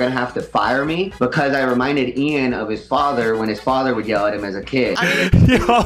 gonna have to fire me because I reminded Ian of his father when his father would yell at him as a kid. Yo,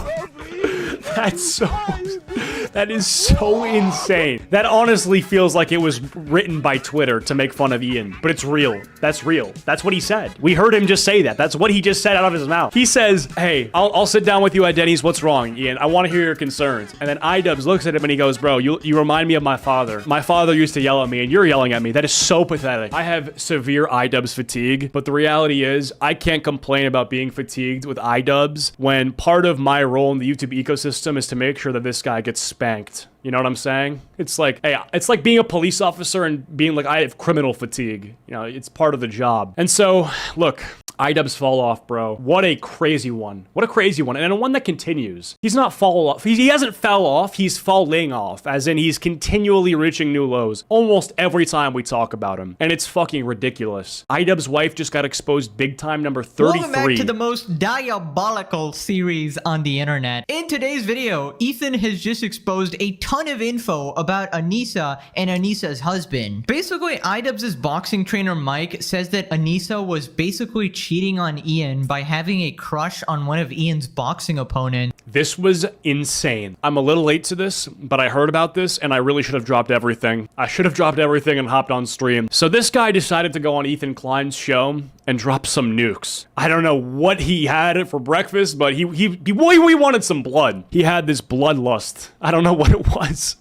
that is so insane. That honestly feels like it was written by Twitter to make fun of Ian, but it's real. That's real. That's what he said. We heard him just say that. That's what he just said out of his mouth. He says, hey, I'll sit down with you at Denny's. What's wrong, Ian? I want to hear your concerns. And then iDubbbz looks at him and he goes, bro, you remind me of my father. My father used to yell at me and you're yelling at me. That is so pathetic. I have severe iDubbbz fatigue, but the reality is I can't complain about being fatigued with iDubbbz when part of my role in the YouTube ecosystem is to make sure that this guy gets spanked. You know what I'm saying? It's like, hey, it's like being a police officer and being like, I have criminal fatigue. You know, it's part of the job. And so, look, iDubbbz fall off, bro. What a crazy one. What a crazy one. And a one that continues. He's not fall off. He hasn't fell off. He's falling off. As in, he's continually reaching new lows almost every time we talk about him. And it's fucking ridiculous. iDubbbz's wife just got exposed big time, number 33. Welcome back to the most diabolical series on the internet. In today's video, Ethan has just exposed a ton of info about Anissa and Anissa's husband. Basically, iDubbbz's boxing trainer Mike says that Anissa was basically cheating on Ian by having a crush on one of Ian's boxing opponents. This was insane. I'm a little late to this, but I heard about this and I really should have dropped everything. I should have dropped everything and hopped on stream. So this guy decided to go on Ethan Klein's show and drop some nukes. I don't know what he had for breakfast, but he wanted some blood. He had this bloodlust. I don't know what it was.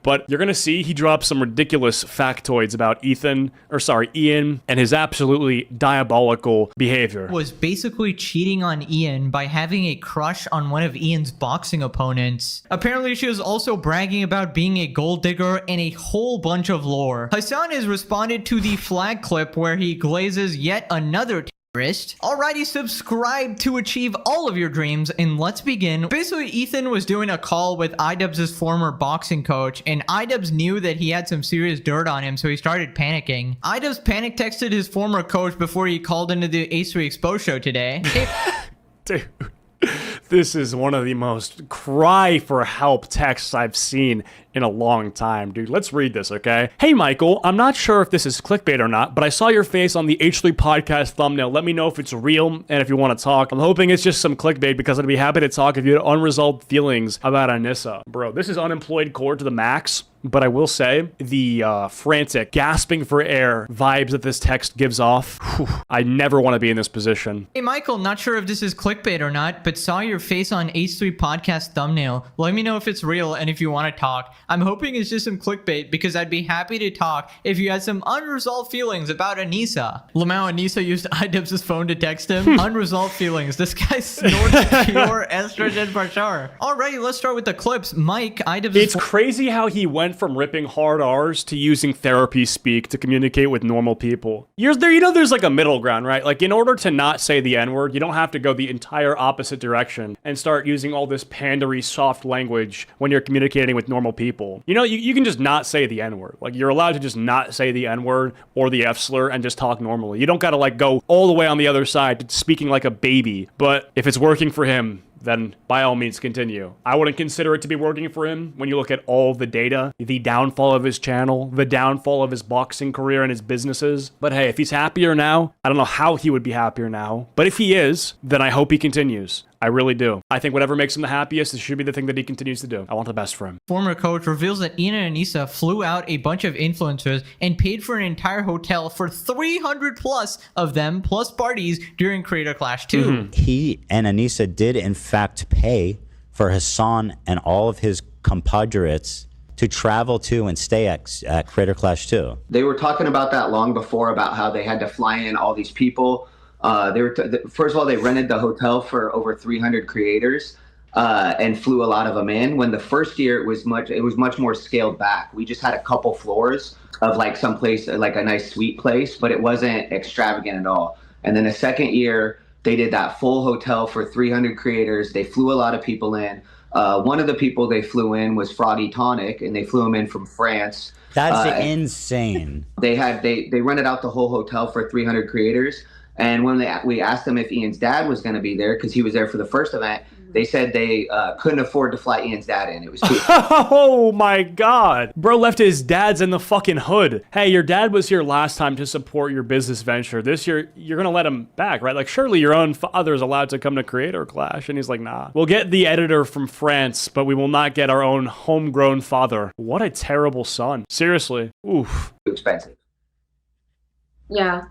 But you're gonna see he dropped some ridiculous factoids about Ian and his absolutely diabolical behavior. Was basically cheating on Ian by having a crush on one of Ian's boxing opponents. Apparently she was also bragging about being a gold digger and a whole bunch of lore. Hassan has responded to the flag clip where he glazes yet another terrorist. Alrighty, subscribe to achieve all of your dreams, and let's begin. Basically, Ethan was doing a call with iDubbbz's former boxing coach, and iDubbbz knew that he had some serious dirt on him, so he started panicking. iDubbbz panic texted his former coach before he called into the Ace3 Expo show today. Dude, this is one of the most cry for help texts I've seen in a long time, dude. Let's read this, okay? Hey, Michael, I'm not sure if this is clickbait or not, but I saw your face on the H3 podcast thumbnail. Let me know if it's real and if you want to talk. I'm hoping it's just some clickbait because I'd be happy to talk if you had unresolved feelings about Anissa. Bro, this is unemployed core to the max. But I will say, the frantic, gasping for air vibes that this text gives off, I never want to be in this position. Hey, Michael, not sure if this is clickbait or not, but saw your face on H3 podcast thumbnail. Let me know if it's real and if you want to talk. I'm hoping it's just some clickbait because I'd be happy to talk if you had some unresolved feelings about Anissa. Lamau Anissa used iDubbbz's phone to text him. Unresolved feelings. This guy snorts pure estrogen for sure. Alrighty, let's start with the clips. Mike, iDubbbz. It's crazy how he went from ripping hard R's to using therapy speak to communicate with normal people. There's like a middle ground, right? Like, in order to not say the N-word, you don't have to go the entire opposite direction and start using all this pandery soft language when you're communicating with normal people. You know, you can just not say the N-word. Like, you're allowed to just not say the N-word or the F-slur and just talk normally. You don't gotta like go all the way on the other side to speaking like a baby. But if it's working for him, then by all means continue. I wouldn't consider it to be working for him when you look at all the data, the downfall of his channel, the downfall of his boxing career and his businesses. But hey, if he's happier now, I don't know how he would be happier now. But if he is, then I hope he continues. I really do. I think whatever makes him the happiest, it should be the thing that he continues to do. I want the best for him. Former coach reveals that Ian and Anissa flew out a bunch of influencers and paid for an entire hotel for 300 plus of them, plus parties during Creator Clash 2. He and Anissa did in fact pay for Hassan and all of his compadres to travel to and stay at Creator Clash 2. They were talking about that long before, about how they had to fly in all these people. First of all, they rented the hotel for over 300 creators and flew a lot of them in. When the first year it was much more scaled back. We just had a couple floors of like some place, like a nice suite place, but it wasn't extravagant at all. And then the second year they did that full hotel for 300 creators. They flew a lot of people in. One of the people they flew in was Froggy Tonic, and they flew him in from France. That's insane. They rented out the whole hotel for 300 creators. And when we asked them if Ian's dad was going to be there, because he was there for the first event, they said they couldn't afford to fly Ian's dad in. It was too. Oh my God. Bro left his dad's in the fucking hood. Hey, your dad was here last time to support your business venture. This year, you're going to let him back, right? Like, surely your own father is allowed to come to Creator Clash. And he's like, nah. We'll get the editor from France, but we will not get our own homegrown father. What a terrible son. Seriously. Oof. Too expensive. Yeah.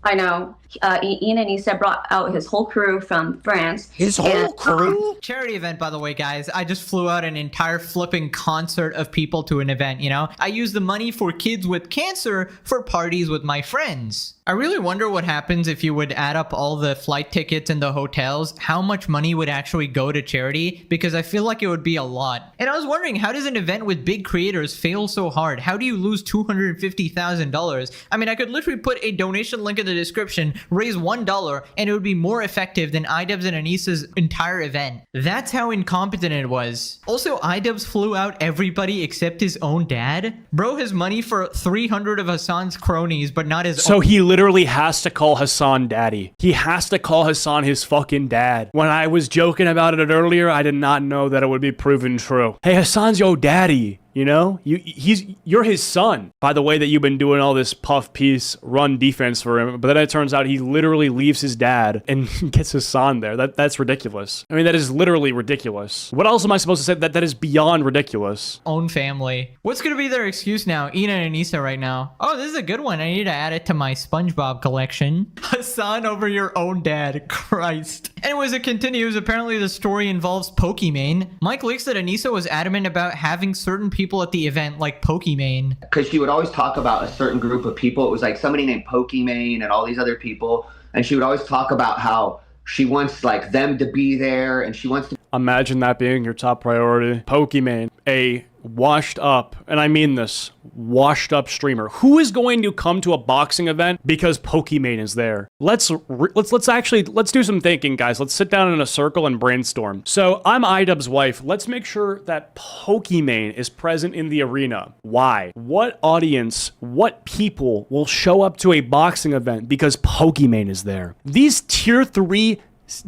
I know. Ian and Issa brought out his whole crew from France. His whole crew? Charity event, by the way, guys. I just flew out an entire flipping concert of people to an event, you know? I used the money for kids with cancer for parties with my friends. I really wonder what happens if you would add up all the flight tickets and the hotels, how much money would actually go to charity, because I feel like it would be a lot. And I was wondering, how does an event with big creators fail so hard? How do you lose $250,000? I mean, I could literally put a donation link in the description, raise $1, and it would be more effective than iDubbbz and Anissa's entire event. That's how incompetent it was. Also, iDubbbz flew out everybody except his own dad. Bro has money for 300 of Hassan's cronies, but not his own. So he literally has to call Hassan daddy. He has to call Hassan his fucking dad. When I was joking about it earlier, I did not know that it would be proven true. Hey, Hassan's your daddy. You know, you're his son. By the way, that you've been doing all this puff piece run defense for him, but then it turns out he literally leaves his dad and gets his son there. That's ridiculous. I mean, that is literally ridiculous. What else am I supposed to say? That is beyond ridiculous. Own family. What's gonna be their excuse now? Ian and Anissa right now. Oh, this is a good one. I need to add it to my SpongeBob collection. Hassan over your own dad. Christ. Anyways, it continues. Apparently, the story involves Pokimane. Mike leaks that Anissa was adamant about having certain people at the event like Pokimane. Because she would always talk about a certain group of people. It was like somebody named Pokimane and all these other people. And she would always talk about how she wants like them to be there and she wants to. Imagine that being your top priority. Pokimane, a washed up, and I mean this, washed up streamer. Who is going to come to a boxing event because Pokimane is there? Let's do some thinking, guys. Let's sit down in a circle and brainstorm. So I'm iDubbbz's wife. Let's make sure that Pokimane is present in the arena. Why? What audience, what people will show up to a boxing event because Pokimane is there? These tier 3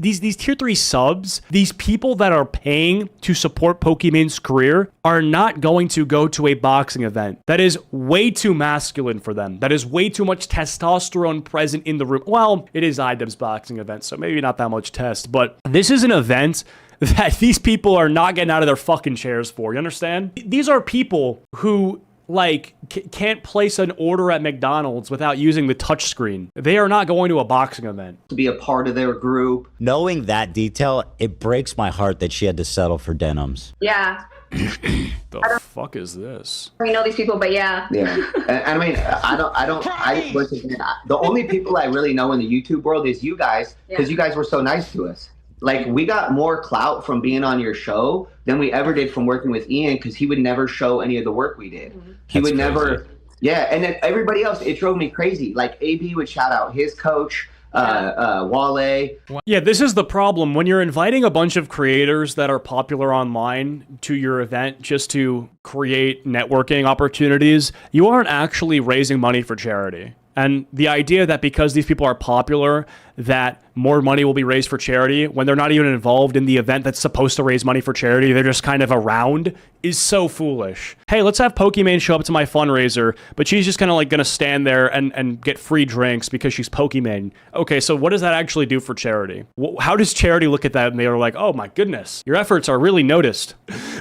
tier 3 subs, these people that are paying to support Pokimane's career are not going to go to a boxing event. That is way too masculine for them. That is way too much testosterone present in the room. Well, it is iDubbbz's boxing event, so maybe not that much test, but this is an event that these people are not getting out of their fucking chairs for. You understand? These are people who like can't place an order at McDonald's without using the touchscreen. They are not going to a boxing event. To be a part of their group. Knowing that detail, it breaks my heart that she had to settle for denims. Yeah. The fuck is this? We know these people, but yeah. Yeah. And I mean, the only people I really know in the YouTube world is you guys, because you guys were so nice to us. Like, we got more clout from being on your show than we ever did from working with Ian, because he would never show any of the work we did. He would never, and then everybody else, it drove me crazy. Like, AB would shout out his coach, Wale. Yeah, this is the problem. When you're inviting a bunch of creators that are popular online to your event just to create networking opportunities, you aren't actually raising money for charity. And the idea that because these people are popular, that more money will be raised for charity when they're not even involved in the event that's supposed to raise money for charity, they're just kind of around, is so foolish. Hey, let's have Pokimane show up to my fundraiser, but she's just kind of like gonna stand there and get free drinks because she's Pokimane. Okay, so what does that actually do for charity? How does charity look at that and they are like, oh my goodness, your efforts are really noticed?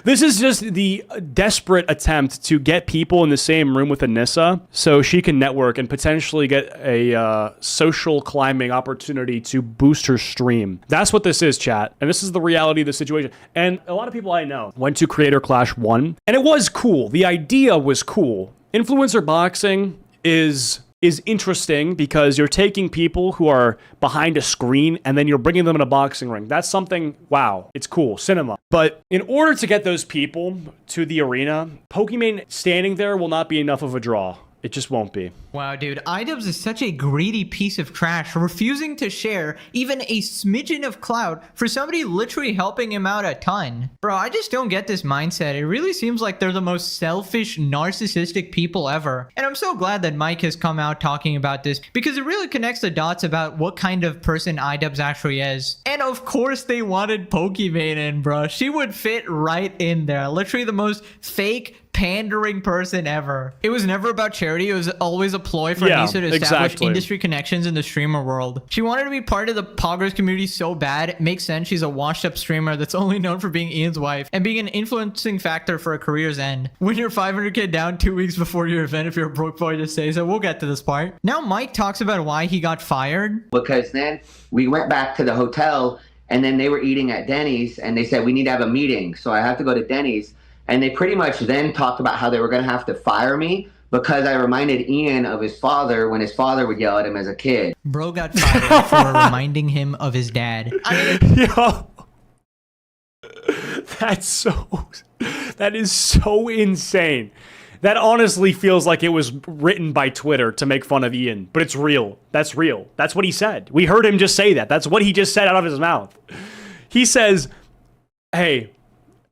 This is just the desperate attempt to get people in the same room with Anissa so she can network and potentially get a social climbing opportunity to boost her stream. That's what this is, chat. And this is the reality of the situation. And a lot of people I know went to Creator Clash 1, and it was cool. The idea was cool. Influencer boxing is interesting because you're taking people who are behind a screen and then you're bringing them in a boxing ring. That's something, wow, it's cool, cinema. But in order to get those people to the arena, Pokimane standing there will not be enough of a draw. It just won't be. Wow, dude, iDubbbz is such a greedy piece of trash, refusing to share even a smidgen of clout for somebody literally helping him out a ton. Bro, I just don't get this mindset. It really seems like they're the most selfish, narcissistic people ever. And I'm so glad that Mike has come out talking about this because it really connects the dots about what kind of person iDubbbz actually is. And of course they wanted Pokimane in, bro. She would fit right in there. Literally the most fake, pandering person ever. It was never about charity. It was always a ploy for Anissa to establish industry connections in the streamer world. She wanted to be part of the Poggers community so bad. It makes sense. She's a washed up streamer that's only known for being Ian's wife and being an influencing factor for a career's end. When you're 500k down 2 weeks before your event, if you're a broke boy, just say so. We'll get to this part. Now Mike talks about why he got fired. Because then we went back to the hotel and then they were eating at Denny's and they said, we need to have a meeting. So I have to go to Denny's. And they pretty much then talked about how they were going to have to fire me because I reminded Ian of his father when his father would yell at him as a kid. Bro got fired for reminding him of his dad. Yo. That is so insane. That honestly feels like it was written by Twitter to make fun of Ian, but it's real. That's real. That's what he said. We heard him just say that. That's what he just said out of his mouth. He says, hey,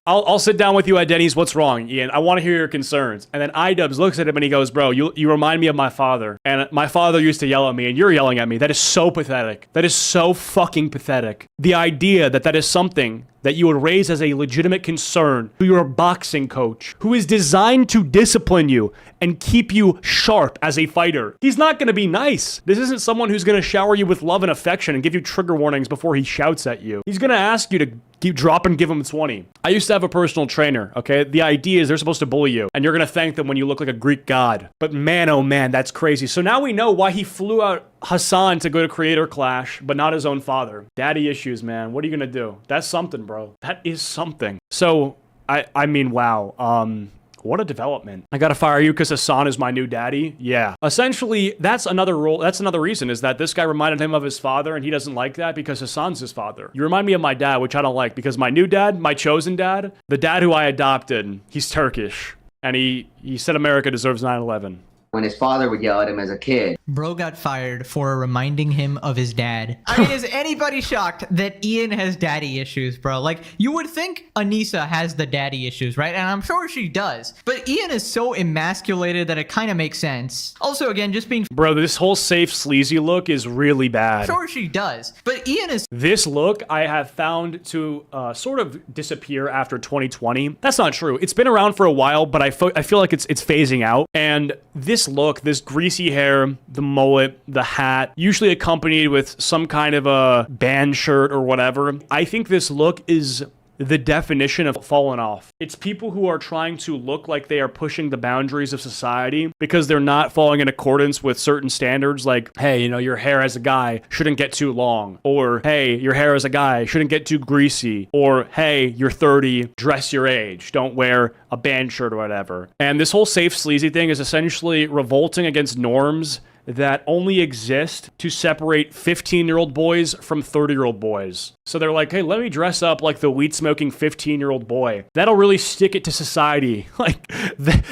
I'll sit down with you at Denny's. What's wrong, Ian? I want to hear your concerns. And then iDubbbz looks at him and he goes, bro, you remind me of my father. And my father used to yell at me and you're yelling at me. That is so pathetic. That is so fucking pathetic. The idea that that is something that you would raise as a legitimate concern to your boxing coach, who is designed to discipline you and keep you sharp as a fighter. He's not going to be nice. This isn't someone who's going to shower you with love and affection and give you trigger warnings before he shouts at you. He's going to ask you to drop and give him 20. I used to have a personal trainer, okay? The idea is they're supposed to bully you, and you're going to thank them when you look like a Greek god. But man, oh man, that's crazy. So now we know why he flew out Hassan to go to Creator Clash, but not his own father. Daddy issues, man. What are you going to do? That's something, bro. That is something. So, I mean, wow. What a development. I gotta fire you because Hassan is my new daddy? Yeah. Essentially, that's another role. That's another reason is that this guy reminded him of his father and he doesn't like that because Hassan's his father. You remind me of my dad, which I don't like because my new dad, my chosen dad, the dad who I adopted, he's Turkish. And he said America deserves 9/11. When his father would yell at him as a kid. Bro got fired for reminding him of his dad. I mean, is anybody shocked that Ian has daddy issues, bro? Like, you would think Anissa has the daddy issues, right? And I'm sure she does. But Ian is so emasculated that it kind of makes sense. Also, again, just being... Bro, this whole safe, sleazy look is really bad. Sure she does. But Ian is... This look I have found to sort of disappear after 2020. That's not true. It's been around for a while, but I feel like it's phasing out. And this look, this greasy hair, the mullet, the hat, usually accompanied with some kind of a band shirt or whatever. I think this look is the definition of fallen off. It's people who are trying to look like they are pushing the boundaries of society because they're not falling in accordance with certain standards like, hey, you know, your hair as a guy shouldn't get too long. Or, hey, your hair as a guy shouldn't get too greasy. Or, hey, you're 30, dress your age. Don't wear a band shirt or whatever. And this whole safe sleazy thing is essentially revolting against norms that only exist to separate 15-year-old boys from 30-year-old boys. So they're like, hey, let me dress up like the weed-smoking 15-year-old boy. That'll really stick it to society. Like,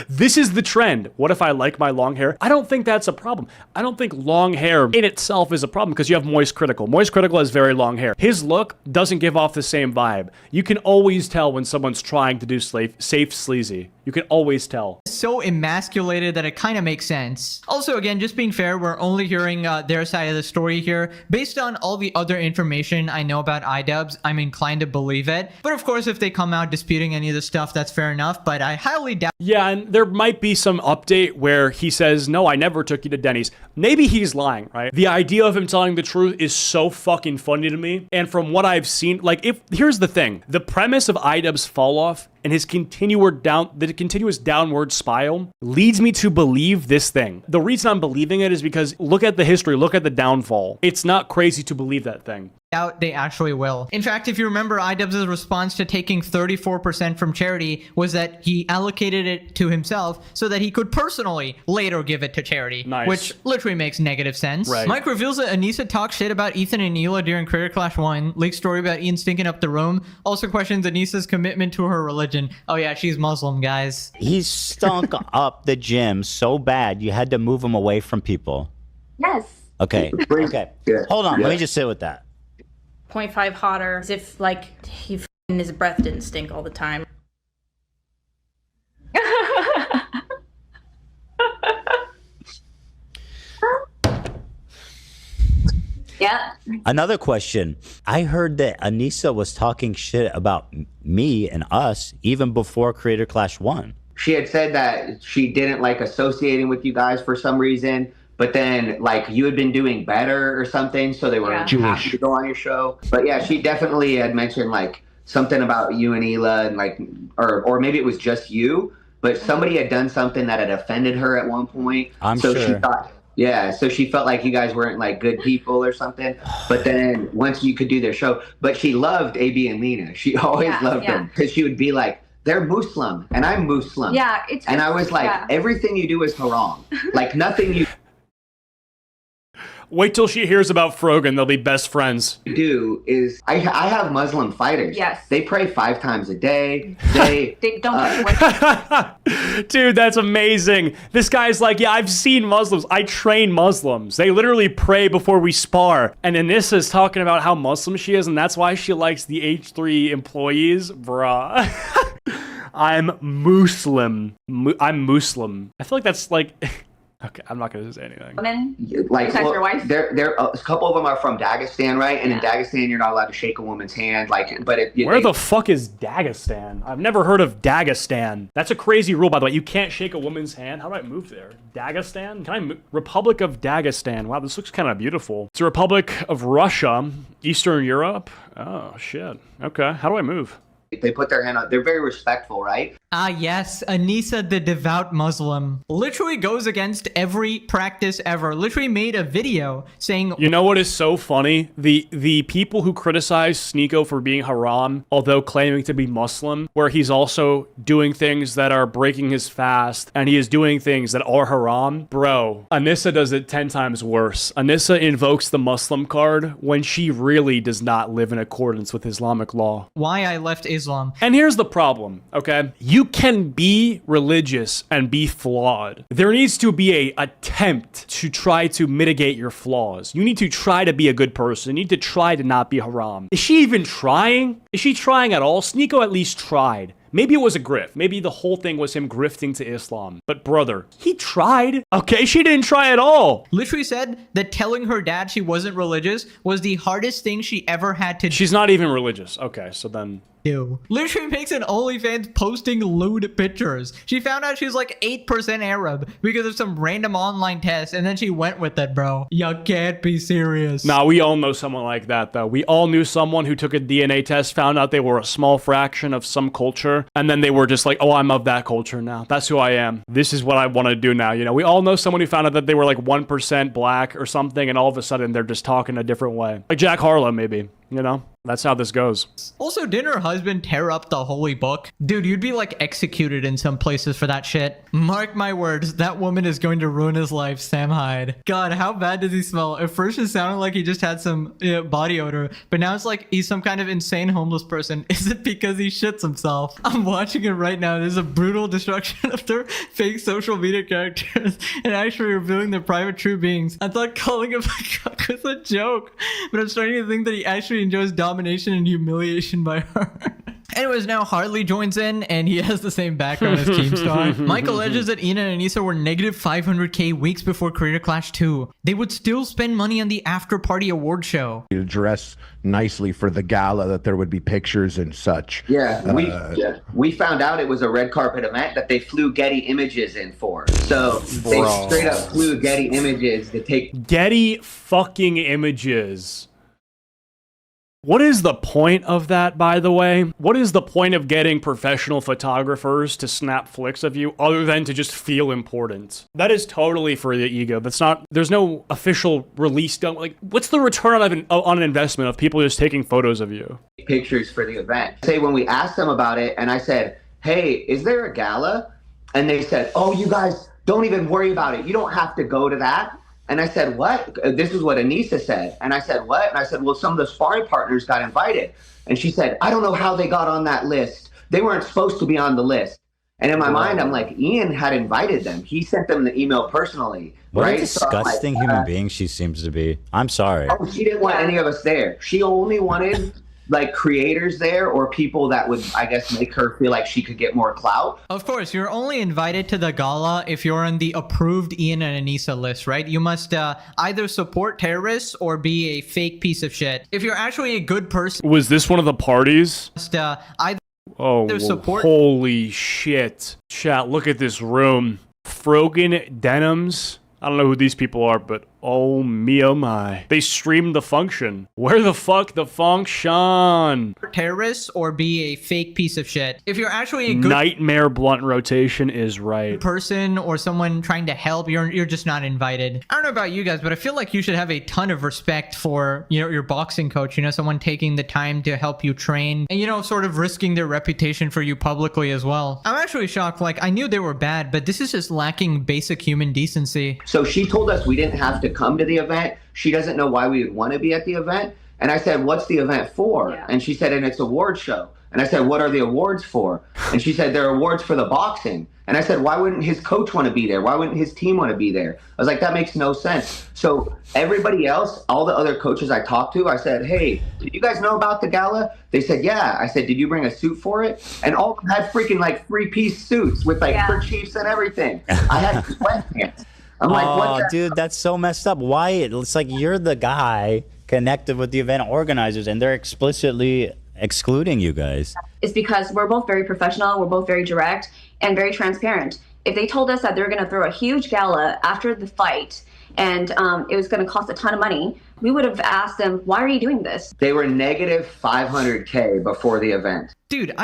this is the trend. What if I like my long hair? I don't think that's a problem. I don't think long hair in itself is a problem because you have Moist Critical. Moist Critical has very long hair. His look doesn't give off the same vibe. You can always tell when someone's trying to do safe sleazy. You can always tell. So emasculated that it kind of makes sense. Also, again, just being fair, we're only hearing their side of the story here. Based on all the other information I know about iDubbbz, I'm inclined to believe it. But of course, if they come out disputing any of the stuff, that's fair enough. But I highly doubt. Yeah, and there might be some update where he says, no, I never took you to Denny's. Maybe he's lying, right? The idea of him telling the truth is so fucking funny to me. And from what I've seen, like, here's the thing. The premise of iDubbbz's fall off and his continuous downward spiral leads me to believe this thing. The reason I'm believing it is because look at the history, look at the downfall. It's not crazy to believe that thing. doubt they actually will. In fact, if you remember, iDubbbz's response to taking 34% from charity was that he allocated it to himself so that he could personally later give it to charity. Nice. Which literally makes negative sense. Right. Mike reveals that Anissa talked shit about Ethan and Hila during Creator Clash 1. Leaked story about Ian stinking up the room. Also questions Anissa's commitment to her religion. Oh yeah, she's Muslim, guys. He stunk up the gym so bad you had to move him away from people. Yes. Okay. Okay. Yeah. Hold on. Yeah. Let me just sit with that. 0.5 hotter, as if like his breath didn't stink all the time. Yeah. Another question. I heard that Anissa was talking shit about me and us even before Creator Clash 1. She had said that she didn't like associating with you guys for some reason, but then like you had been doing better or something, so they were happy to go on your show. But yeah, she definitely had mentioned like something about you and Hila, and like, or maybe it was just you, but somebody had done something that had offended her at one point. I'm so sure. She thought, yeah, so she felt like you guys weren't like good people or something. But then once you could do their show, but she loved AB and Lena. She always loved them because she would be like, they're Muslim and I'm Muslim. Yeah, and I was like, everything you do is haram. Like nothing you Wait till she hears about Frogan. They'll be best friends. do is I have Muslim fighters. Yes. They pray 5 times a day. They don't touch Dude, that's amazing. This guy's like, yeah, I've seen Muslims. I train Muslims. They literally pray before we spar. And Anissa's talking about how Muslim she is, and that's why she likes the H3 employees. Bruh. I'm Muslim. I'm Muslim. I feel like that's like... Okay, I'm not going to say anything. women. like Besides your wife? they're a couple of them are from Dagestan, right? And in Dagestan, you're not allowed to shake a woman's hand. Like, but Where the fuck is Dagestan? I've never heard of Dagestan. That's a crazy rule, by the way. You can't shake a woman's hand. How do I move there? Dagestan? Can I move? Republic of Dagestan. Wow, this looks kind of beautiful. It's a Republic of Russia, Eastern Europe. Oh, shit. Okay, how do I move? They put their hand on. They're very respectful, right? Ah, yes, Anissa the devout Muslim literally goes against every practice ever. Literally made a video saying, You know what is so funny? The people who criticize Sneeko for being haram, although claiming to be Muslim, where he's also doing things that are breaking his fast, and he is doing things that are haram. Bro, Anissa does it 10 times worse. Anissa invokes the Muslim card when she really does not live in accordance with Islamic law. why I left Islam. And here's the problem, okay? You can be religious and be flawed. There needs to be a attempt to try to mitigate your flaws. You need to try to be a good person. You need to try to not be haram. Is she even trying? Is she trying at all? Sneeko at least tried. Maybe it was a grift. Maybe the whole thing was him grifting to Islam. But brother, he tried. Okay, she didn't try at all. Literally said that telling her dad she wasn't religious was the hardest thing she ever had to She's not even religious. Okay, so then... do. Literally makes an OnlyFans posting lewd pictures. She found out she's like 8% Arab because of some random online test, and then she went with it, bro. You can't be serious. Nah, we all know someone like that, though. We all knew someone who took a DNA test, found out they were a small fraction of some culture, and then they were just like, oh, I'm of that culture now. That's who I am. This is what I want to do now. You know, we all know someone who found out that they were like 1% black or something, and all of a sudden they're just talking a different way. Like Jack Harlow, maybe. You know? That's how this goes. Also, didn't her husband tear up the holy book? Dude, you'd be like executed in some places for that shit. Mark my words, that woman is going to ruin his life, Sam Hyde. God, how bad does he smell? At first it sounded like he just had some body odor, but now it's like he's some kind of insane homeless person. Is it because he shits himself? I'm watching it right now. There's a brutal destruction of their fake social media characters and actually revealing their private true beings. I thought calling him a cuck was a joke, but I'm starting to think that he actually enjoys domination and humiliation by her. Anyways, now Harley joins in, and he has the same background as Keemstar. Mike alleges that Ina and Anissa were negative 500k weeks before Creator Clash 2. They would still spend money on the after-party award show. To dress nicely for the gala, that there would be pictures and such. We found out it was a red carpet event that they flew Getty Images in for. So they straight up flew Getty Images to take Getty fucking Images. What is the point of that, by the way? What is the point of getting professional photographers to snap flicks of you other than to just feel important? That is totally for the ego. That's not, there's no official release done. Like, what's the return on an investment of people just taking photos of you? Pictures for the event. Say when we asked them about it and I said, hey, is there a gala? And they said, oh, you guys don't even worry about it. You don't have to go to that. And I said, what? This is what Anissa said. And I said, what? And I said, well, some of the sparring partners got invited. And she said, I don't know how they got on that list. They weren't supposed to be on the list. And in my mind, I'm like, Ian had invited them. He sent them the email personally. What right? a disgusting human being she seems to be. I'm sorry. Oh, she didn't want any of us there. She only wanted like creators there or people that would, I guess, make her feel like she could get more clout. Of course, you're only invited to the gala if you're on the approved Ian and Anissa list, right? You must either support terrorists or be a fake piece of shit. If you're actually a good person, Was this one of the parties? you must either Oh, support. holy shit. Chat, look at this room. Frogan Denims. I don't know who these people are, but oh me oh my. They streamed the function. Where the fuck the function? Terrorists or be a fake piece of shit. If you're actually a good Nightmare blunt rotation is right. person or someone trying to help, you're just not invited. I don't know about you guys, but I feel like you should have a ton of respect for, you know, your boxing coach, you know, someone taking the time to help you train and, you know, sort of risking their reputation for you publicly as well. I'm actually shocked. Like, I knew they were bad, but this is just lacking basic human decency. So she told us we didn't have to come to the event. She doesn't know why we would want to be at the event. And I said, what's the event for? Yeah. And she said, and it's an award show. And I said, what are the awards for? And she said, they're awards for the boxing. And I said, why wouldn't his coach want to be there? Why wouldn't his team want to be there? I was like, that makes no sense. So everybody else, all the other coaches I talked to, I said, hey, did you guys know about the gala? They said, yeah. I said, did you bring a suit for it? And all of them had freaking like 3-piece suits with like kerchiefs and everything. I had sweatpants. I'm like, what? Dude, that's so messed up. Why? It's like you're the guy connected with the event organizers, and they're explicitly excluding you guys. It's because we're both very professional, we're both very direct and very transparent. If they told us that they were going to throw a huge gala after the fight and it was going to cost a ton of money, we would have asked them, why are you doing this? They were negative 500K before the event. Dude.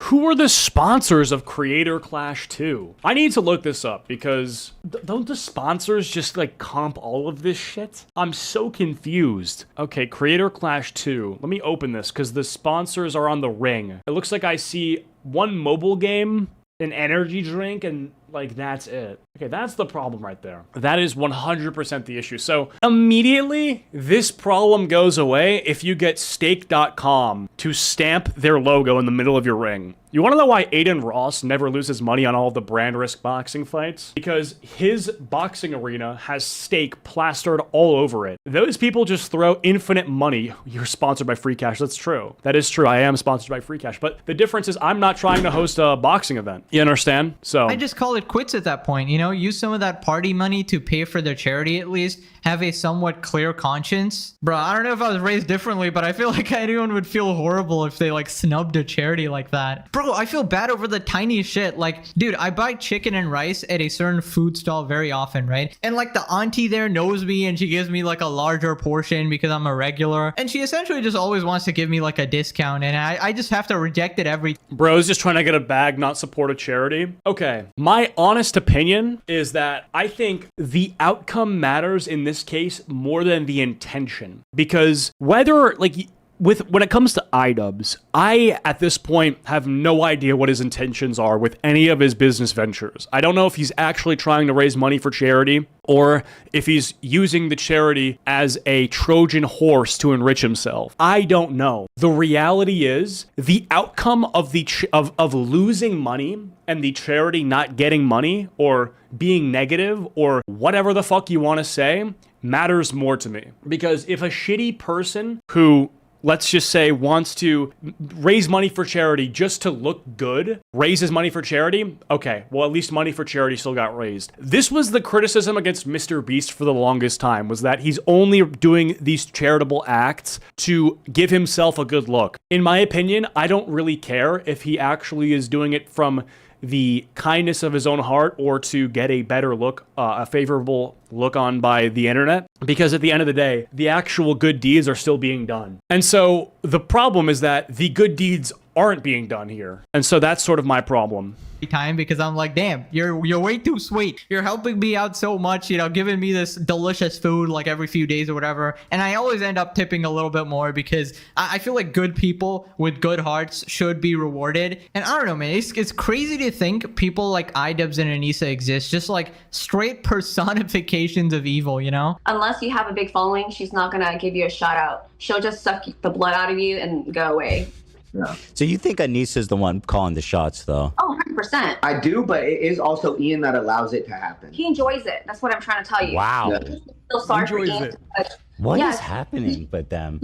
Who are the sponsors of Creator Clash 2? I need to look this up because don't the sponsors just like comp all of this shit? I'm so confused. Okay, Creator Clash 2. Let me open this because the sponsors are on the ring. It looks like I see one mobile game, an energy drink, and like that's it. Okay, that's the problem right there. That is 100% the issue. So immediately this problem goes away if you get stake.com to stamp their logo in the middle of your ring. You want to know why Aiden Ross never loses money on all of the brand risk boxing fights? Because his boxing arena has stake plastered all over it. Those people just throw infinite money. You're sponsored by Free Cash. That's true. That is true. I am sponsored by Free Cash. But the difference is I'm not trying to host a boxing event. You understand? So I just call it quits at that point, you know, use some of that party money to pay for their charity at least, have a somewhat clear conscience. Bro, I don't know if I was raised differently, but I feel like anyone would feel horrible if they like snubbed a charity like that. Bro, I feel bad over the tiniest shit. Like, dude, I buy chicken and rice at a certain food stall very often, right? And like the auntie there knows me and she gives me like a larger portion because I'm a regular. And she essentially just always wants to give me like a discount and I just have to reject it every Bro's just trying to get a bag, not support a charity. Okay, my honest opinion is that I think the outcome matters in this case more than the intention. Because whether, like, when it comes to iDubbbz, I, at this point, have no idea what his intentions are with any of his business ventures. I don't know if he's actually trying to raise money for charity or if he's using the charity as a Trojan horse to enrich himself. I don't know. The reality is the outcome of of losing money and the charity not getting money or being negative or whatever the fuck you want to say matters more to me. Because if a shitty person who, let's just say, wants to raise money for charity just to look good, raises money for charity, okay, well, at least money for charity still got raised. This was the criticism against Mr. Beast for the longest time, was that he's only doing these charitable acts to give himself a good look. In my opinion, I don't really care if he actually is doing it from the kindness of his own heart or to get a better look, a favorable look on by the internet. Because at the end of the day, the actual good deeds are still being done. And so the problem is that the good deeds aren't being done here. And so that's sort of my problem. Time because I'm like, damn, you're way too sweet. You're helping me out so much, you know, giving me this delicious food like every few days or whatever. And I always end up tipping a little bit more because I feel like good people with good hearts should be rewarded. And I don't know, man, it's crazy to think people like iDubbbz and Anissa exist, just like straight personifications of evil, you know? Unless you have a big following, she's not gonna give you a shout out. She'll just suck the blood out of you and go away. Yeah. So you think Anissa's the one calling the shots, though? Oh, 100%. I do, but it is also Ian that allows it to happen. He enjoys it. That's what I'm trying to tell you. Wow. Yeah. I feel sorry for Enjoys Ian. it. What is Yes. happening with them?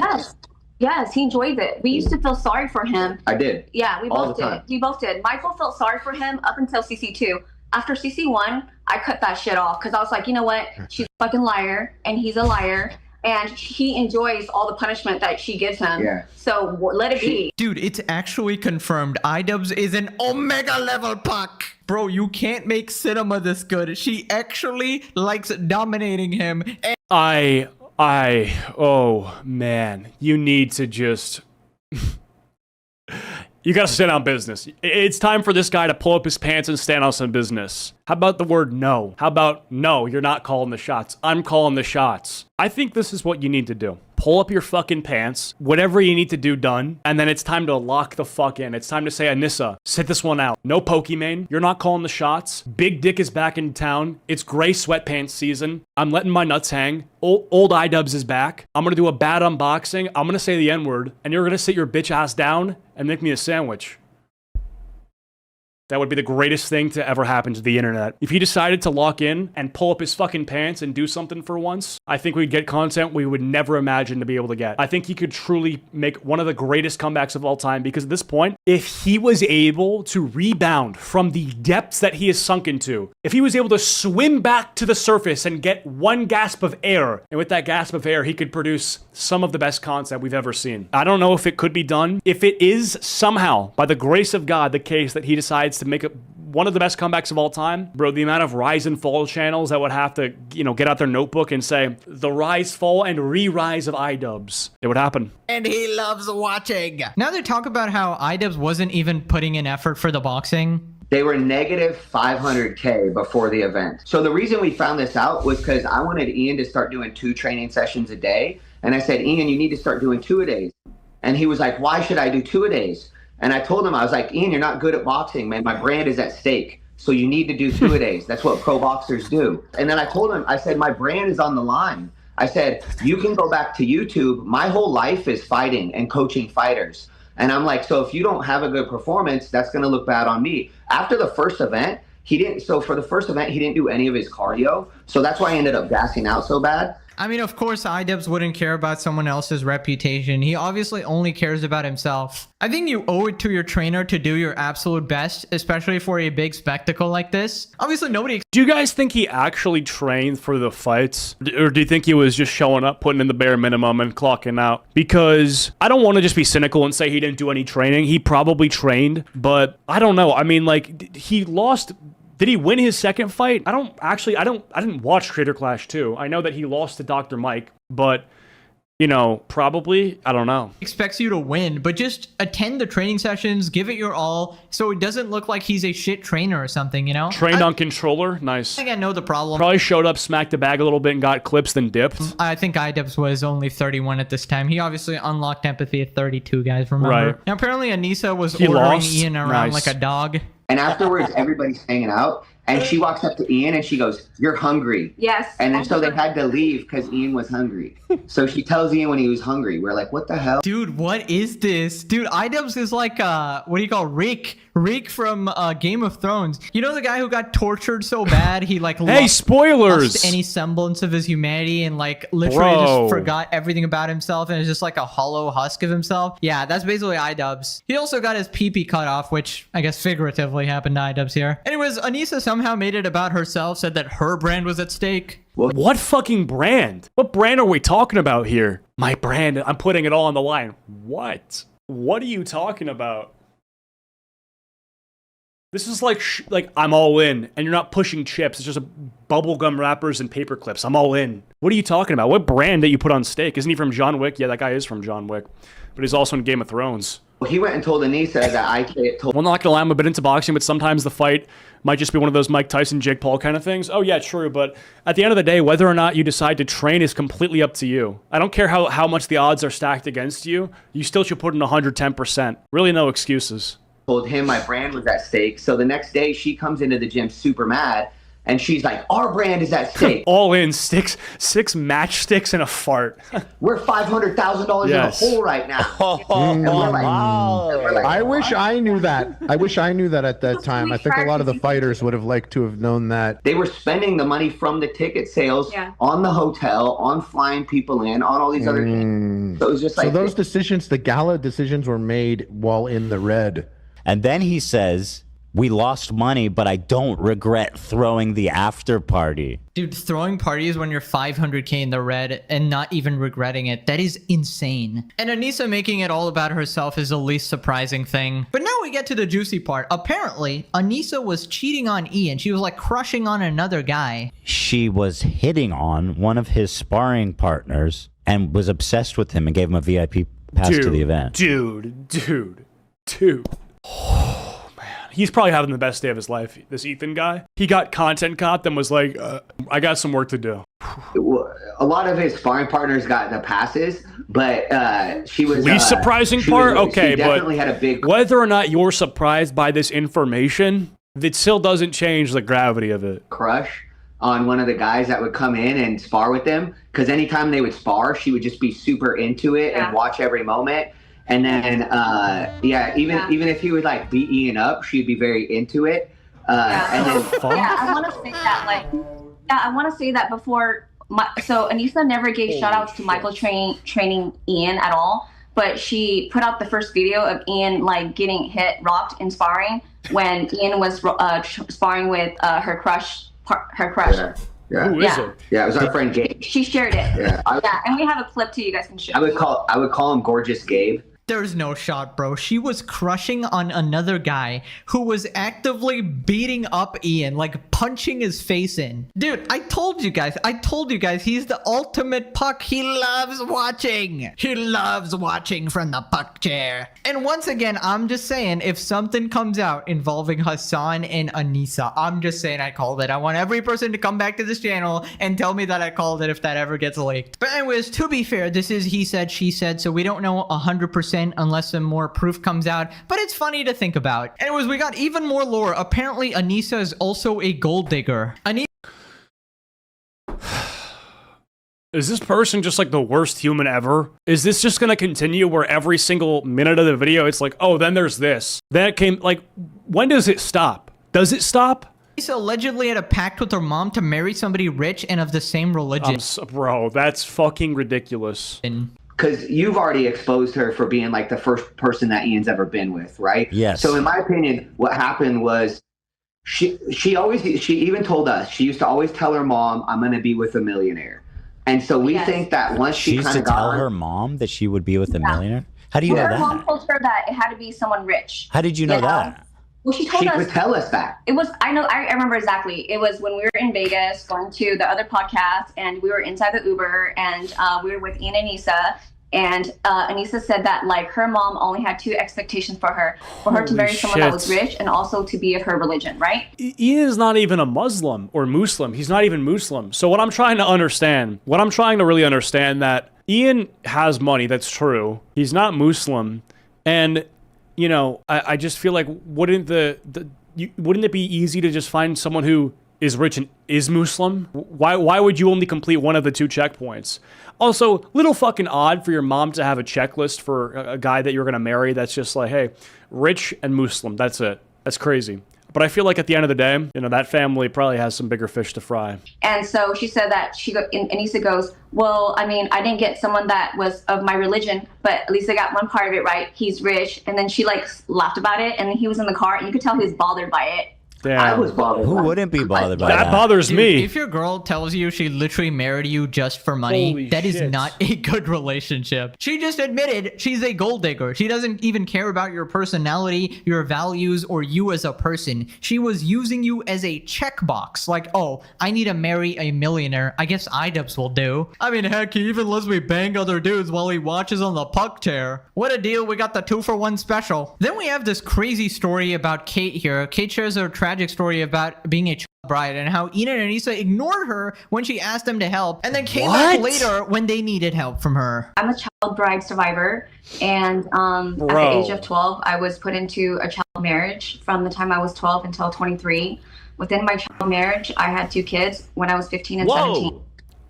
Yes, he enjoys it. We used to feel sorry for him. I did. Yeah, we All both the time. did. We both did. Michael felt sorry for him up until CC2. After CC1, I cut that shit off because I was like, you know what? She's a fucking liar, and he's a liar. And he enjoys all the punishment that she gives him. Yeah. So let it be. Dude, it's actually confirmed. iDubbbz is an Omega level puck. Bro, you can't make cinema this good. She actually likes dominating him. And Oh man, you need to just, you gotta stand on business. It's time for this guy to pull up his pants and stand on some business. How about the word no? How about no, you're not calling the shots. I'm calling the shots. I think this is what you need to do. Pull up your fucking pants, whatever you need to do done, and then it's time to lock the fuck in. It's time to say, Anissa, sit this one out. No Pokimane, you're not calling the shots. Big Dick is back in town. It's gray sweatpants season. I'm letting my nuts hang. Old iDubbbz is back. I'm gonna do a bad unboxing. I'm gonna say the N-word, and you're gonna sit your bitch ass down and make me a sandwich. That would be the greatest thing to ever happen to the internet. If he decided to lock in and pull up his fucking pants and do something for once, I think we'd get content we would never imagine to be able to get. I think he could truly make one of the greatest comebacks of all time because at this point, if he was able to rebound from the depths that he has sunk into, if he was able to swim back to the surface and get one gasp of air, and with that gasp of air, he could produce some of the best content we've ever seen. I don't know if it could be done. If it is somehow, by the grace of God, the case that he decides to make it one of the best comebacks of all time, bro, the amount of rise and fall channels that would have to, you know, get out their notebook and say, the rise, fall, and re-rise of iDubbbz. It would happen. And he loves watching. Now they talk about how iDubbbz wasn't even putting in effort for the boxing. They were negative 500K before the event. So the reason we found this out was because I wanted Ian to start doing 2 training sessions a day. And I said, Ian, you need to start doing 2 a days. And he was like, why should I do 2 a days? And I told him, I was like, Ian, you're not good at boxing, man. My brand is at stake. So you need to do 2 a days. That's what pro boxers do. And then I told him, I said, my brand is on the line. I said, you can go back to YouTube. My whole life is fighting and coaching fighters. And I'm like, so if you don't have a good performance, that's going to look bad on me. After the first event, for the first event, he didn't do any of his cardio. So that's why I ended up gassing out so bad. I mean, of course, iDubbbz wouldn't care about someone else's reputation. He obviously only cares about himself. I think you owe it to your trainer to do your absolute best, especially for a big spectacle like this. Obviously, nobody... Do you guys think he actually trained for the fights? Or do you think he was just showing up, putting in the bare minimum, and clocking out? Because I don't want to just be cynical and say he didn't do any training. He probably trained, but I don't know. I mean, like, he lost... Did he win his second fight? I didn't watch Creator Clash 2. I know that he lost to Dr. Mike, but, you know, probably, I don't know. expects you to win, but just attend the training sessions, give it your all, so it doesn't look like he's a shit trainer or something, you know? Trained on controller? Nice. I think I know the problem. Probably showed up, smacked the bag a little bit, and got clips, then dipped. I think iDubbbz was only 31 at this time. He obviously unlocked empathy at 32, guys, remember? Right. Now, apparently Anissa was He ordering lost? Ian around Nice. like a dog. And afterwards, everybody's hanging out. And she walks up to Ian and she goes, you're hungry. Yes. And then so they had to leave because Ian was hungry. So she tells Ian when he was hungry. We're like, what the hell? Dude, what is this? Dude, iDubbbz is like, what do you call Rick? Rick from Game of Thrones. You know the guy who got tortured so bad he like Hey, spoilers! lost any semblance of his humanity and like literally Bro. just forgot everything about himself and is just like a hollow husk of himself? Yeah, that's basically iDubbbz. He also got his pee-pee cut off, which I guess figuratively happened to iDubbbz here. Anyways, Anissa somehow made it about herself, said that her brand was at stake. What fucking brand? What brand are we talking about here? My brand, I'm putting it all on the line. What? What are you talking about? This is like I'm all in, and you're not pushing chips. It's just a bubblegum wrappers and paper clips. I'm all in. What are you talking about? What brand that you put on steak? Isn't he from John Wick? Yeah, that guy is from John Wick, but he's also in Game of Thrones. He went and told Anissa that I told. Well, not gonna lie, I'm a bit into boxing, but sometimes the fight might just be one of those Mike Tyson, Jake Paul kind of things. Oh yeah, true, but at the end of the day, whether or not you decide to train is completely up to you. I don't care how much the odds are stacked against you. You still should put in 110%. Really, no excuses. Told him my brand was at stake. So the next day, she comes into the gym super mad. And she's like, our brand is at stake. All in, six matchsticks and a fart. We're $500,000 in the hole right now. And we're like, I wish I knew that. I wish I knew that at that time. I think a lot of the fighters would have liked to have known that. They were spending the money from the ticket sales on the hotel, on flying people in, on all these other things. So it was just like. So those decisions, the gala decisions, were made while in the red. And then he says, we lost money, but I don't regret throwing the after party. Dude, throwing parties when you're 500K in the red and not even regretting it, that is insane. And Anissa making it all about herself is the least surprising thing. But now we get to the juicy part. Apparently, Anissa was cheating on Ian. She was like crushing on another guy. She was hitting on one of his sparring partners and was obsessed with him and gave him a VIP pass to the event. Dude. He's probably having the best day of his life, this Ethan guy. He got content copped and was like, I got some work to do. A lot of his sparring partners got the passes, but she was... Least surprising part? Okay, she definitely had a big... Whether or not you're surprised by this information, it still doesn't change the gravity of it. Crush on one of the guys that would come in and spar with them, because anytime they would spar, she would just be super into it and watch every moment. And then, even if he would like beat Ian up, she'd be very into it. And then, I want to say that, I want to say that before. So Anissa never gave shout outs to Michael training Ian at all, but she put out the first video of Ian like getting rocked in sparring when Ian was sparring with her crush. Yeah. Who is it? Yeah, it was our friend Gabe. She shared it. Yeah, and we have a clip too. You guys can show. I would call him Gorgeous Gabe. There's no shot, bro. She was crushing on another guy who was actively beating up Ian, like punching his face in. Dude, I told you guys, he's the ultimate puck. He loves watching. He loves watching from the puck chair. And once again, I'm just saying, if something comes out involving Hassan and Anissa, I'm just saying I called it. I want every person to come back to this channel and tell me that I called it if that ever gets leaked. But anyways, to be fair, this is he said, she said, so we don't know 100% unless some more proof comes out, but it's funny to think about. Anyways, we got even more lore. Apparently, Anissa is also a gold digger. Is this person just like the worst human ever? Is this just gonna continue where every single minute of the video it's like, oh, then there's this. Then it came, like, when does it stop? Does it stop? Anissa allegedly had a pact with her mom to marry somebody rich and of the same religion. Bro, that's fucking ridiculous. Because you've already exposed her for being like the first person that Ian's ever been with, right? Yes. So in my opinion, what happened was she even told us, she used to always tell her mom, I'm going to be with a millionaire. And so we think that once she used to tell her mom that she would be with a millionaire? How do you know that? Her mom told her that it had to be someone rich. How did you know that? Well, she told us. She would tell us that. It was, I remember exactly. It was when we were in Vegas going to the other podcast, and we were inside the Uber, and we were with Ian and Anissa. And Anissa said that like her mom only had two expectations for her to marry someone that was rich and also to be of her religion, right? Ian is not even a Muslim or Muslim. He's not even Muslim. So what I'm trying to really understand that Ian has money, that's true. He's not Muslim. And, you know, I just feel like wouldn't it be easy to just find someone who is rich and is Muslim? Why would you only complete one of the two checkpoints? Also, little fucking odd for your mom to have a checklist for a guy that you're gonna marry that's just like, hey, rich and Muslim, that's it. That's crazy. But I feel like at the end of the day, you know, that family probably has some bigger fish to fry. And so she said that Anissa goes, well, I mean, I didn't get someone that was of my religion, but at least I got one part of it right. He's rich. And then she like laughed about it. And then he was in the car and you could tell he was bothered by it. Damn. I was bothered. Who wouldn't be bothered by That that? bothers Dude, me. if your girl tells you she literally married you just for money, Holy that is shit. not a good relationship. She just admitted she's a gold digger. She doesn't even care about your personality, your values, or you as a person. She was using you as a checkbox. Like, oh, I need to marry a millionaire. I guess iDubbbz will do. I mean, heck, he even lets me bang other dudes while he watches on the puck chair. What a deal. We got the 2-for-1 special. Then we have this crazy story about Kate here. Kate shares a tragic story about being a bride and how Ian and Anissa ignored her when she asked them to help and then came back What? later when they needed help from her. I'm a child bride survivor, and at the Bro. age of 12, I was put into a child marriage from the time I was 12 until 23. Within my child marriage, I had 2 kids when I was 15 and 17.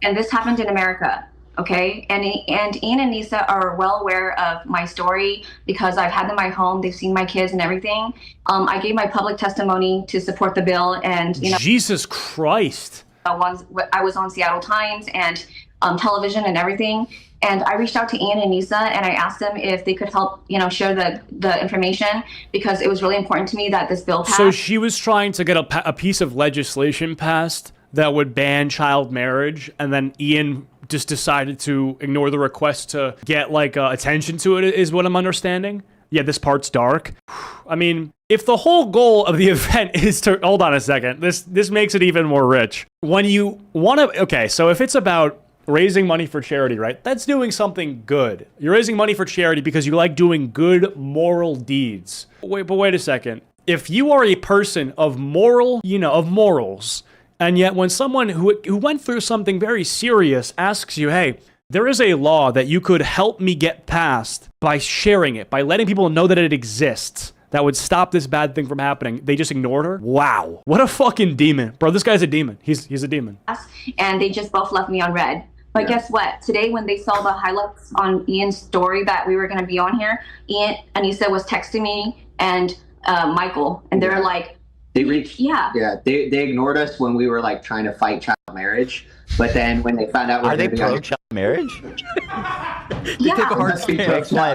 And this happened in America, okay? And Ian and Nisa are well aware of my story because I've had them in my home. They've seen my kids and everything. I gave my public testimony to support the bill, and Jesus Christ. I was on Seattle Times and television and everything. And I reached out to Ian and Nisa and I asked them if they could help, share the information because it was really important to me that this bill passed. So she was trying to get a piece of legislation passed that would ban child marriage, and then Ian just decided to ignore the request to get attention to it, is what I'm understanding. Yeah, this part's dark. I mean, if the whole goal of the event is to... Hold on a second. This makes it even more rich. When you want to... Okay, so if it's about raising money for charity, right? That's doing something good. You're raising money for charity because you like doing good moral deeds. Wait a second. If you are a person of morals, and yet when someone who went through something very serious asks you, hey, there is a law that you could help me get past by sharing it, by letting people know that it exists, that would stop this bad thing from happening. They just ignored her? Wow. What a fucking demon. Bro, this guy's a demon. He's a demon. And they just both left me on red. But guess what? Today, when they saw the highlights on Ian's story that we were going to be on here, Ian, Anissa was texting me and Michael, and they're like, They ignored us when we were trying to fight child marriage, but then when they found out Are they pro-child marriage? They take a hard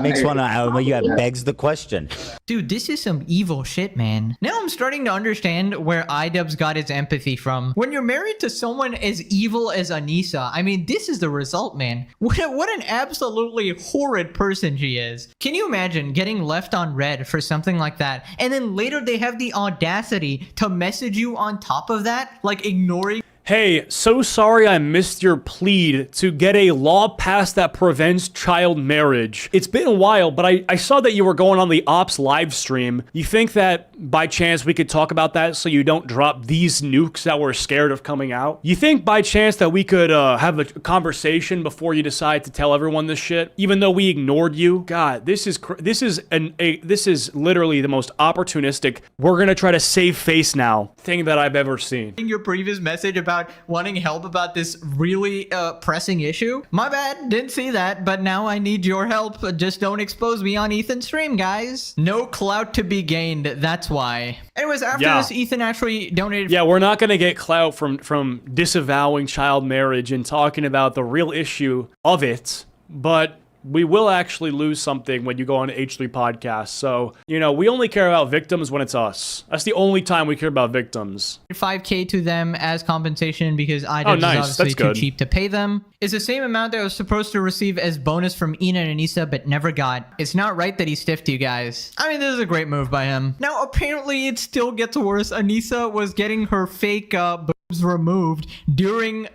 Makes one begs the question. Dude, this is some evil shit, man. Now I'm starting to understand where iDubbbz got his empathy from. When you're married to someone as evil as Anissa, I mean, this is the result, man. What an absolutely horrid person she is. Can you imagine getting left on red for something like that, and then later they have the audacity to message you on top of that, ignoring... Hey, so sorry I missed your plea to get a law passed that prevents child marriage. It's been a while, but I saw that you were going on the Ops live stream. You think that by chance we could talk about that so you don't drop these nukes that we're scared of coming out? You think by chance that we could have a conversation before you decide to tell everyone this shit, even though we ignored you? God, this is literally the most opportunistic, we're gonna try to save face now thing that I've ever seen. Your previous message about wanting help about this really pressing issue. My bad, didn't see that, but now I need your help. Just don't expose me on Ethan's stream, guys. No clout to be gained, that's why. Anyways, after this, Ethan actually donated... Yeah, we're not gonna get clout from disavowing child marriage and talking about the real issue of it, but we will actually lose something when you go on H3 podcast. So, we only care about victims when it's us. That's the only time we care about victims. 5K to them as compensation because iDubbbz is obviously too cheap to pay them. It's the same amount that I was supposed to receive as bonus from Ina and Anissa, but never got. It's not right that he stiffed you guys. I mean, this is a great move by him. Now, apparently, it still gets worse. Anissa was getting her fake boobs removed during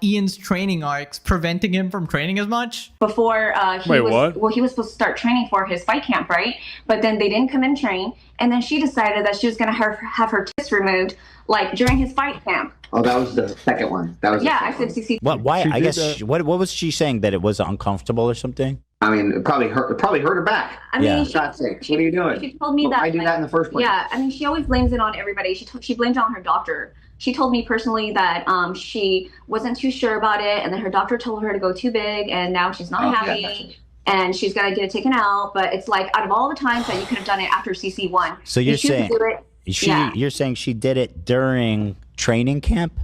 Ian's training arcs, preventing him from training as much. Before he was supposed to start training for his fight camp, right? But then they didn't come and train, and then she decided that she was going to have her tits removed, during his fight camp. Oh, that was the second one. That was I said CC. What? Why? I guess. What was she saying, that it was uncomfortable or something? I mean, it probably hurt her back. I mean, God's sake, what are you doing? She told me that. I do that in the first place. Yeah, I mean, she always blames it on everybody. She blames it on her doctor. She told me personally that she wasn't too sure about it, and then her doctor told her to go too big, and now she's not happy. Yeah, and she's gonna get it taken out. But it's out of all the times that you could have done it after CC1. So you're saying you're saying she did it during training camp?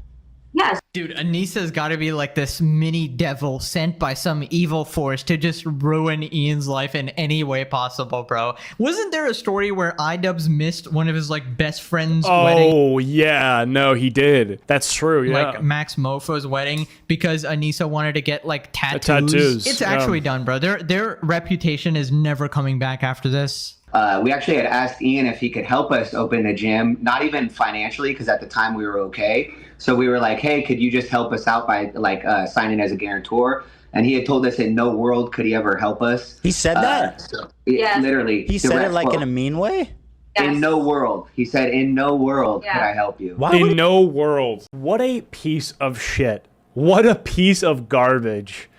Yes. Dude, Anissa's got to be like this mini devil sent by some evil force to just ruin Ian's life in any way possible, bro. Wasn't there a story where iDubbbz missed one of his like best friend's wedding? Oh, yeah. No, he did. That's true, yeah. Like Max Mofo's wedding because Anissa wanted to get like tattoos. Tattoos, It's yeah. actually done, bro. Their reputation is never coming back after this. We actually had asked Ian if he could help us open a gym, not even financially, because at the time we were okay. So we were like, hey, could you just help us out by like signing as a guarantor? And he had told us in no world could he ever help us. He said that? Yes. Literally. He said it direct like quote. in a mean way? Yes. In no world. He said, in no world Yeah. could I help you. Why would In no world. What a piece of shit. What a piece of garbage.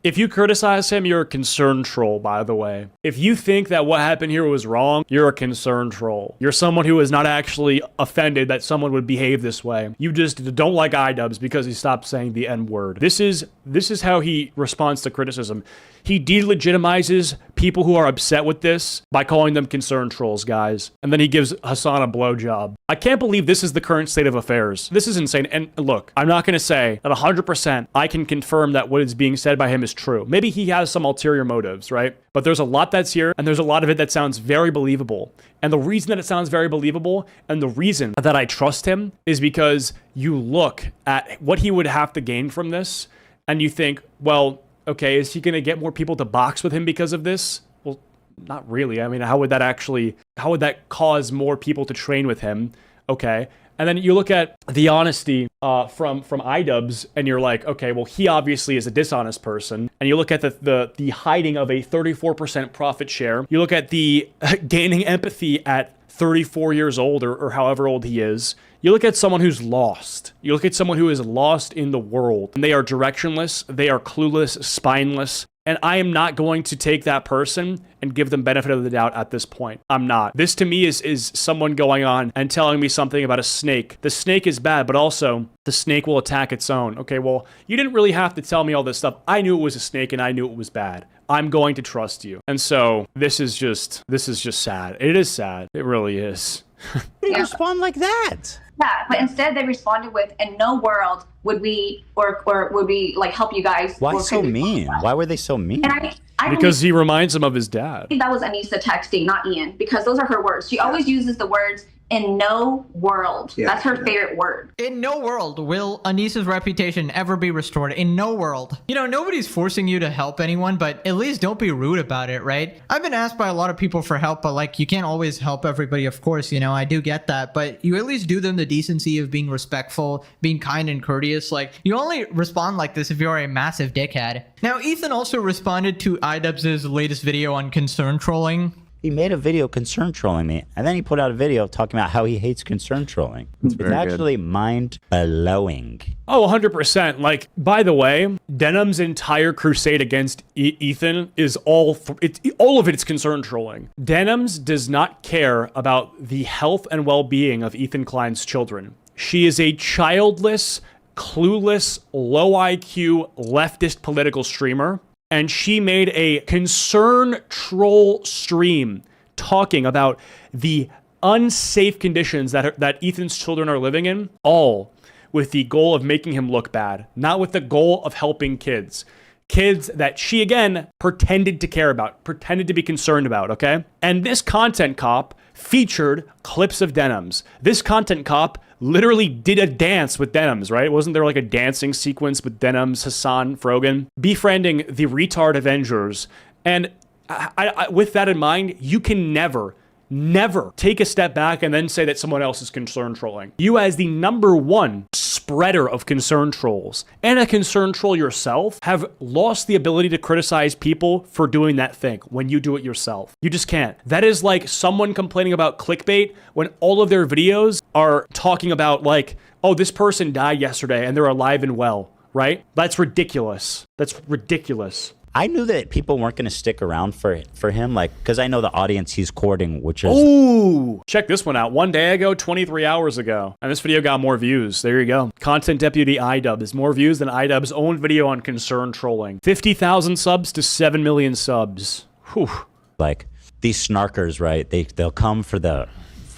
If you criticize him, you're a concerned troll, by the way. If you think that what happened here was wrong, you're a concerned troll. You're someone who is not actually offended that someone would behave this way. You just don't like iDubbbz because he stopped saying the N-word. This is how he responds to criticism. He delegitimizes people who are upset with this by calling them concerned trolls, guys. And then he gives Hassan a blowjob. I can't believe this is the current state of affairs. This is insane. And look, I'm not going to say that 100% I can confirm that what is being said by him is true. Maybe he has some ulterior motives, right? But there's a lot that's here, and there's a lot of it that sounds very believable. And the reason that it sounds very believable, and the reason that I trust him, is because you look at what he would have to gain from this, and you think, well, okay, is he going to get more people to box with him because of this? Well, not really. I mean, how would that cause more people to train with him? Okay. And then you look at the honesty from iDubbbz, and you're like, okay, well, he obviously is a dishonest person. And you look at the hiding of a 34% profit share. You look at the gaining empathy at 34 years old or however old he is. You look at someone who's lost. You look at someone who is lost in the world. And they are directionless. They are clueless, spineless. And I am not going to take that person and give them benefit of the doubt at this point. I'm not. This to me is someone going on and telling me something about a snake. The snake is bad, but also the snake will attack its own. Okay, well, you didn't really have to tell me all this stuff. I knew it was a snake and I knew it was bad. I'm going to trust you. And so this is just sad. It is sad. It really is. do you respond like that? Yeah, but instead they responded with, "In no world would we or would we like help you guys." Why or so could we-" mean? Why were they so mean? And I Because he reminds him of his dad. think that was Anissa texting, not Ian, because those are her words. She always uses the words "in no world." Yeah, That's her yeah. favorite word. In no world will Anissa's reputation ever be restored. In no world. You know, nobody's forcing you to help anyone, but at least don't be rude about it, right? I've been asked by a lot of people for help, but like, you can't always help everybody, of course, you know, I do get that, but you at least do them the decency of being respectful, being kind and courteous. Like, you only respond like this if you're a massive dickhead. Now, Ethan also responded to iDubbbz's latest video on concern trolling. He made a video concern trolling me, and then he put out a video talking about how he hates concern trolling. It's actually mind-blowing. Oh, 100%. Like, by the way, Denim's entire crusade against Ethan is all of it's concern trolling. Denim's does not care about the health and well-being of Ethan Klein's children. She is a childless, clueless, low IQ, leftist political streamer. And she made a concern troll stream talking about the unsafe conditions that Ethan's children are living in, all with the goal of making him look bad, not with the goal of helping kids. Kids that she, again, pretended to care about, pretended to be concerned about, okay? And this content cop featured clips of Denim's. This content cop literally did a dance with Denim's, right? Wasn't there like a dancing sequence with Denim's, Hassan, Frogan, befriending the retard Avengers? And I, with that in mind, you can never take a step back and then say that someone else is concern trolling. You, as the #1 spreader of concern trolls and a concern troll yourself, have lost the ability to criticize people for doing that thing when you do it yourself. You just can't. That is like someone complaining about clickbait when all of their videos are talking about like, oh, this person died yesterday and they're alive and well, right? That's ridiculous. That's ridiculous. I knew that people weren't going to stick around for him, like, because I know the audience he's courting, which is... Ooh! Check this one out. 1 day ago, 23 hours ago. And this video got more views. There you go. Content Deputy iDubbbz is more views than iDubbbz's own video on concern trolling. 50,000 subs to 7 million subs. Whew. Like, these snarkers, right? They'll come for the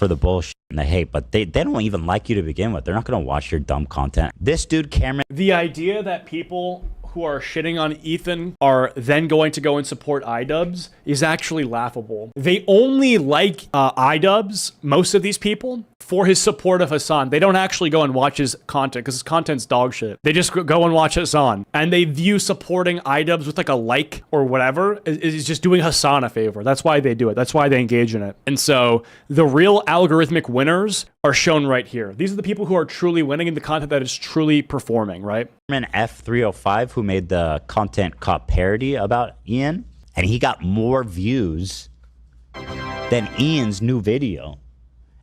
bullshit. and they hate, but they don't even like you to begin with. They're not going to watch your dumb content. This dude, Cameron. The idea that people who are shitting on Ethan are then going to go and support iDubbbz is actually laughable. They only like iDubbbz, most of these people, for his support of Hassan. They don't actually go and watch his content because his content's dog shit. They just go and watch Hassan. And they view supporting iDubbbz with like a like or whatever is just doing Hassan a favor. That's why they do it. That's why they engage in it. And so the real algorithmic winners are shown right here. These are the people who are truly winning in the content that is truly performing, right? F305, who made the content cop parody about Ian, and he got more views than Ian's new video.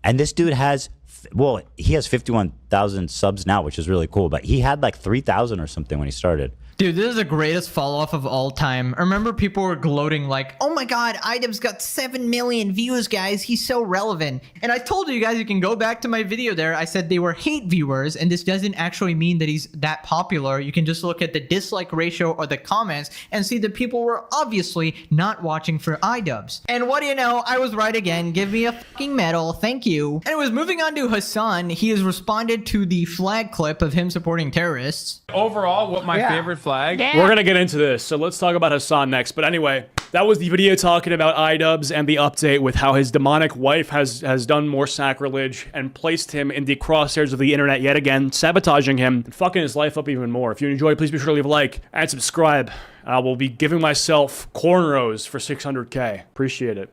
And this dude has, well, he has 51,000 subs now, which is really cool, but he had like 3,000 or something when he started. Dude, this is the greatest fall off of all time. I remember people were gloating like, oh my god, iDubbbz got 7 million views, guys. He's so relevant. And I told you guys, you can go back to my video there. I said they were hate viewers, and this doesn't actually mean that he's that popular. You can just look at the dislike ratio or the comments and see that people were obviously not watching for iDubbbz. And what do you know? I was right again. Give me a fucking medal. Thank you. Anyways, moving on to Hassan. He has responded to the flag clip of him supporting terrorists. Overall, what my favorite flag. We're gonna get into this, so let's talk about Hassan next. But anyway, that was the video talking about iDubbbz and the update with how his demonic wife has done more sacrilege and placed him in the crosshairs of the internet yet again, sabotaging him and fucking his life up even more. If you enjoyed, please be sure to leave a like and subscribe. I will be giving myself cornrows for 600K. Appreciate it.